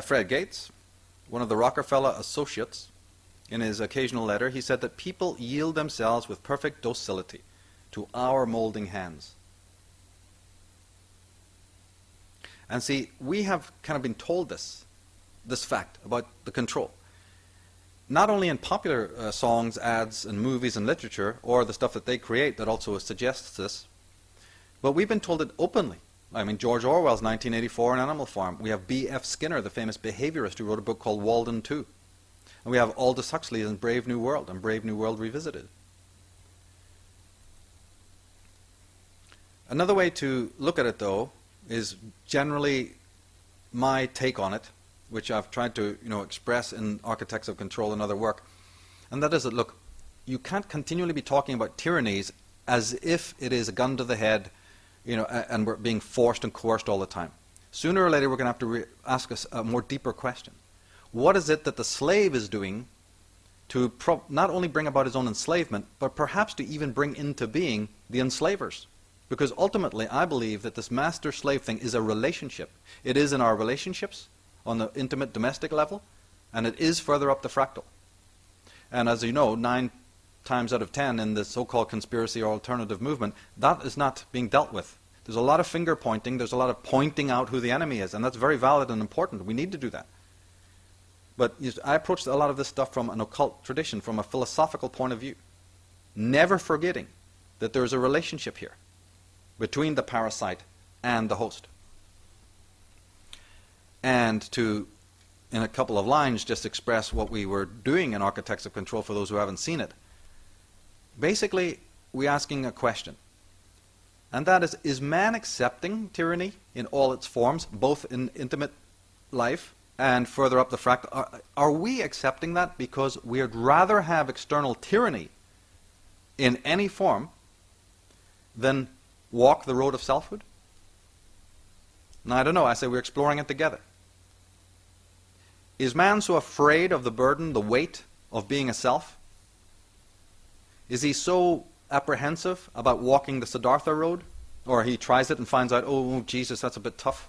Fred Gates, one of the Rockefeller associates, in his occasional letter, he said that people yield themselves with perfect docility to our molding hands. And see, we have kind of been told this fact about the control. Not only in popular songs, ads, and movies and literature, or the stuff that they create that also suggests this, but we've been told it openly. I mean, George Orwell's 1984 in Animal Farm. We have B.F. Skinner, the famous behaviorist, who wrote a book called Walden 2. And we have Aldous Huxley in Brave New World and Brave New World Revisited. Another way to look at it, though, is generally my take on it, which I've tried to express in Architects of Control and other work. And that is that, look, you can't continually be talking about tyrannies as if it is a gun to the head, and we're being forced and coerced all the time. Sooner or later, we're going to have to ask us a more deeper question. What is it that the slave is doing to not only bring about his own enslavement, but perhaps to even bring into being the enslavers? Because ultimately, I believe that this master-slave thing is a relationship. It is in our relationships on the intimate domestic level, and it is further up the fractal. And as you know, 9 times out of 10 in the so-called conspiracy or alternative movement, that is not being dealt with. There's a lot of finger pointing, there's a lot of pointing out who the enemy is, and that's very valid and important. We need to do that. But I approach a lot of this stuff from an occult tradition, from a philosophical point of view, never forgetting that there is a relationship here between the parasite and the host. And to, in a couple of lines, just express what we were doing in Architects of Control for those who haven't seen it. Basically, we're asking a question. And that is man accepting tyranny in all its forms, both in intimate life and further up the fractal? Are we accepting that because we'd rather have external tyranny in any form than walk the road of selfhood? Now, I don't know. I say we're exploring it together. Is man so afraid of the burden, the weight of being a self? Is he so apprehensive about walking the Siddhartha road? Or he tries it and finds out, oh, Jesus, that's a bit tough.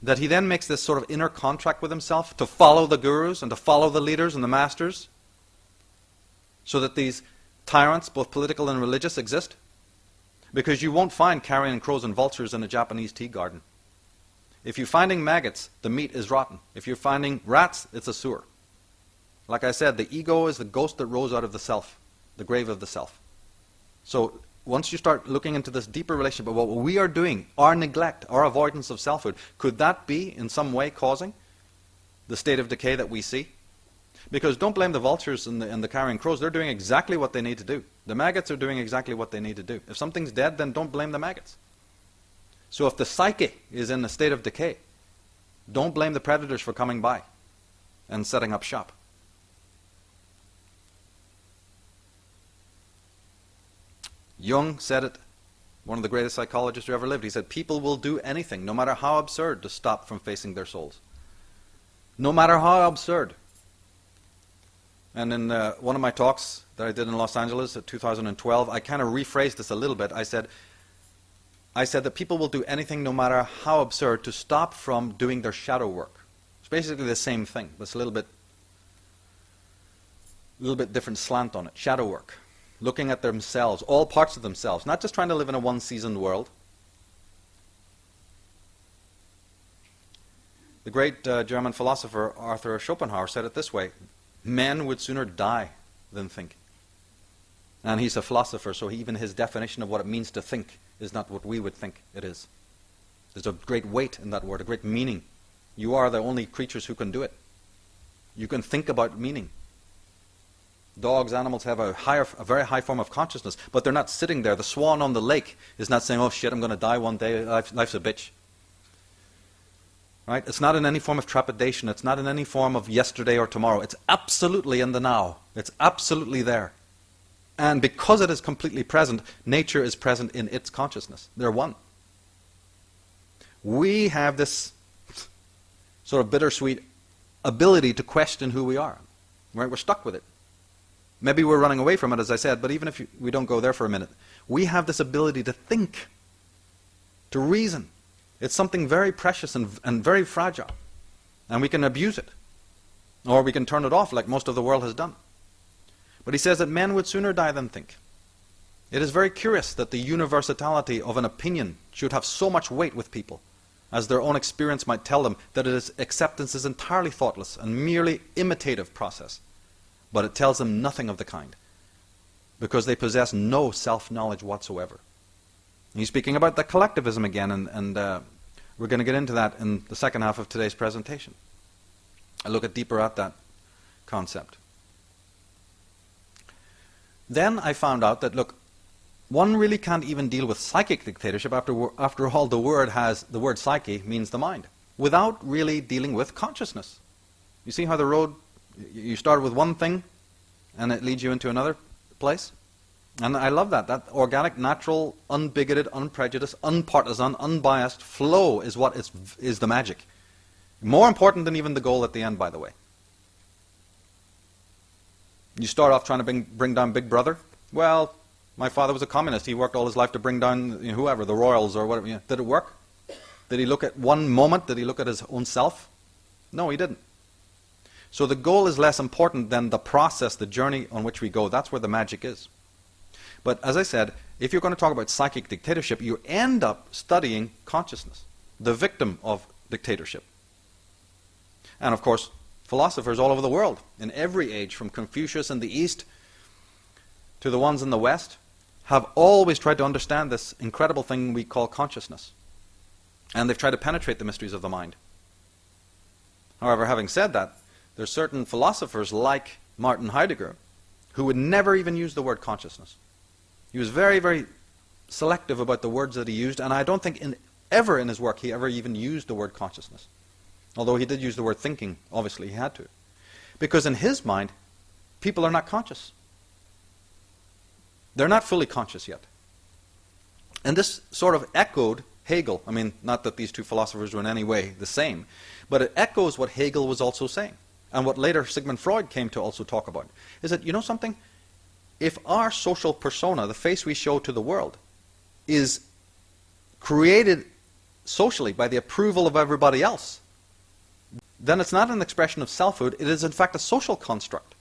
That he then makes this sort of inner contract with himself to follow the gurus and to follow the leaders and the masters, so that these tyrants, both political and religious, exist? Because you won't find carrion crows and vultures in a Japanese tea garden. If you're finding maggots, the meat is rotten. If you're finding rats, it's a sewer. Like I said, the ego is the ghost that rose out of the self, the grave of the self. So once you start looking into this deeper relationship of what we are doing, our neglect, our avoidance of selfhood, could that be in some way causing the state of decay that we see? Because don't blame the vultures and the carrion crows. They're doing exactly what they need to do. The maggots are doing exactly what they need to do. If something's dead, then don't blame the maggots. So if the psyche is in a state of decay, don't blame the predators for coming by and setting up shop. Jung said it, one of the greatest psychologists who ever lived. He said, people will do anything, no matter how absurd, to stop from facing their souls. No matter how absurd. And in one of my talks that I did in Los Angeles in 2012, I kind of rephrased this a little bit. I said that people will do anything, no matter how absurd, to stop from doing their shadow work. It's basically the same thing, but it's a little bit different slant on it. Shadow work. Looking at themselves, all parts of themselves, not just trying to live in a one-seasoned world. The great German philosopher Arthur Schopenhauer said it this way: men would sooner die than think. And he's a philosopher, so even his definition of what it means to think is not what we would think it is. There's a great weight in that word, a great meaning. You are the only creatures who can do it. You can think about meaning. Dogs, animals have a very high form of consciousness, but they're not sitting there. The swan on the lake is not saying, oh shit, I'm going to die one day, life's a bitch. Right? It's not in any form of trepidation. It's not in any form of yesterday or tomorrow. It's absolutely in the now. It's absolutely there. And because it is completely present, nature is present in its consciousness. They're one. We have this sort of bittersweet ability to question who we are. Right? We're stuck with it. Maybe we're running away from it, as I said, but even if we don't go there for a minute, we have this ability to think, to reason. It's something very precious and very fragile. And we can abuse it. Or we can turn it off like most of the world has done. But he says that men would sooner die than think. It is very curious that the universality of an opinion should have so much weight with people, as their own experience might tell them that acceptance is entirely thoughtless and merely imitative process. But it tells them nothing of the kind, because they possess no self-knowledge whatsoever. And he's speaking about the collectivism again, and we're going to get into that in the second half of today's presentation. I'll look deeper at that concept. Then I found out that, look, one really can't even deal with psychic dictatorship after all the word psyche means the mind, without really dealing with consciousness. You see how the road, you start with one thing and it leads you into another place? And I love that. That organic, natural, unbigoted, unprejudiced, unpartisan, unbiased flow is what is the magic. More important than even the goal at the end, by the way. You start off trying to bring down Big Brother. Well, my father was a communist. He worked all his life to bring down whoever, the royals or whatever. Did it work? Did he look at one moment? Did he look at his own self? No, he didn't. So the goal is less important than the process, the journey on which we go. That's where the magic is. But as I said, if you're going to talk about psychic dictatorship, you end up studying consciousness, the victim of dictatorship. And of course, philosophers all over the world, in every age, from Confucius in the East to the ones in the West, have always tried to understand this incredible thing we call consciousness. And they've tried to penetrate the mysteries of the mind. However, having said that, there's certain philosophers like Martin Heidegger who would never even use the word consciousness. He was very, very selective about the words that he used, and I don't think ever in his work he ever even used the word consciousness. Although he did use the word thinking, obviously he had to. Because in his mind, people are not conscious. They're not fully conscious yet. And this sort of echoed Hegel. I mean, not that these two philosophers were in any way the same, but it echoes what Hegel was also saying. And what later Sigmund Freud came to also talk about. Is that, you know something? If our social persona, the face we show to the world, is created socially by the approval of everybody else, then it's not an expression of selfhood, it is in fact a social construct.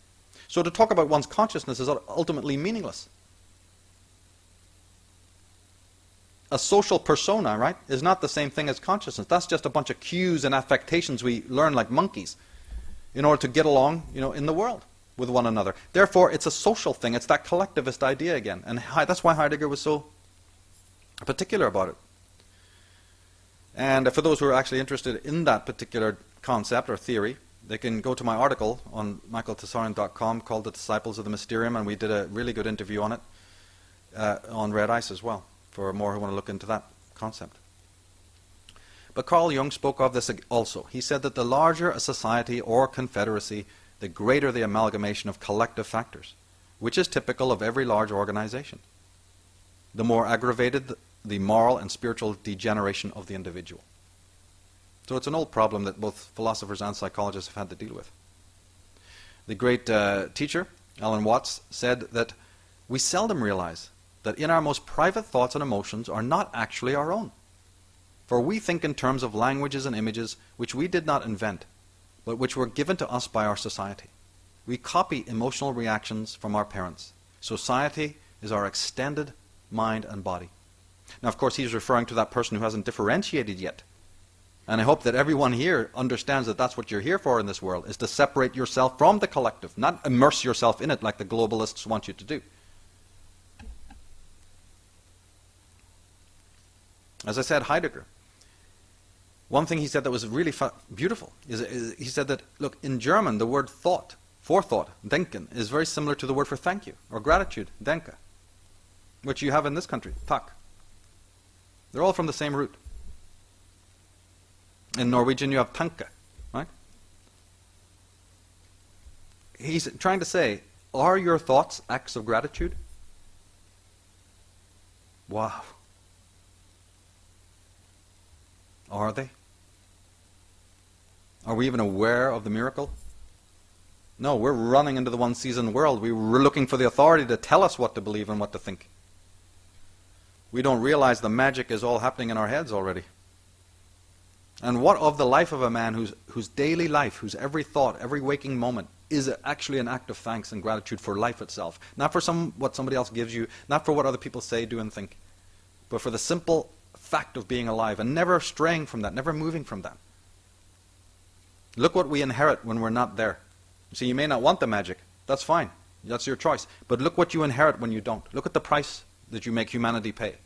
So to talk about one's consciousness is ultimately meaningless. A social persona, right, is not the same thing as consciousness. That's just a bunch of cues and affectations we learn like monkeys in order to get along, in the world with one another. Therefore, it's a social thing. It's that collectivist idea again. And that's why Heidegger was so particular about it. And for those who are actually interested in that particular concept or theory, they can go to my article on michealtsarion.com called The Disciples of the Mysterium, and we did a really good interview on it on Red Ice as well, for more who want to look into that concept. But Carl Jung spoke of this also. He said that the larger a society or confederacy, the greater the amalgamation of collective factors, which is typical of every large organization. The more aggravated the moral and spiritual degeneration of the individual. So it's an old problem that both philosophers and psychologists have had to deal with. The great teacher, Alan Watts, said that we seldom realize that in our most private thoughts and emotions are not actually our own. For we think in terms of languages and images which we did not invent, but which were given to us by our society. We copy emotional reactions from our parents. Society is our extended mind and body. Now, of course, he's referring to that person who hasn't differentiated yet. And I hope that everyone here understands that that's what you're here for in this world, is to separate yourself from the collective, not immerse yourself in it like the globalists want you to do. As I said, Heidegger, one thing he said that was really beautiful is he said that, look, in German, the word thought, forethought, denken, is very similar to the word for thank you, or gratitude, denke, which you have in this country, tak. They're all from the same root. In Norwegian, you have tanke, right? He's trying to say, are your thoughts acts of gratitude? Wow. Are they? Are we even aware of the miracle? No, we're running into the one-season world. We're looking for the authority to tell us what to believe and what to think. We don't realize the magic is all happening in our heads already. And what of the life of a man whose daily life, whose every thought, every waking moment is actually an act of thanks and gratitude for life itself. Not for what somebody else gives you, not for what other people say, do, and think, but for the simple fact of being alive and never straying from that, never moving from that. Look what we inherit when we're not there. See, you may not want the magic. That's fine. That's your choice. But look what you inherit when you don't. Look at the price that you make humanity pay.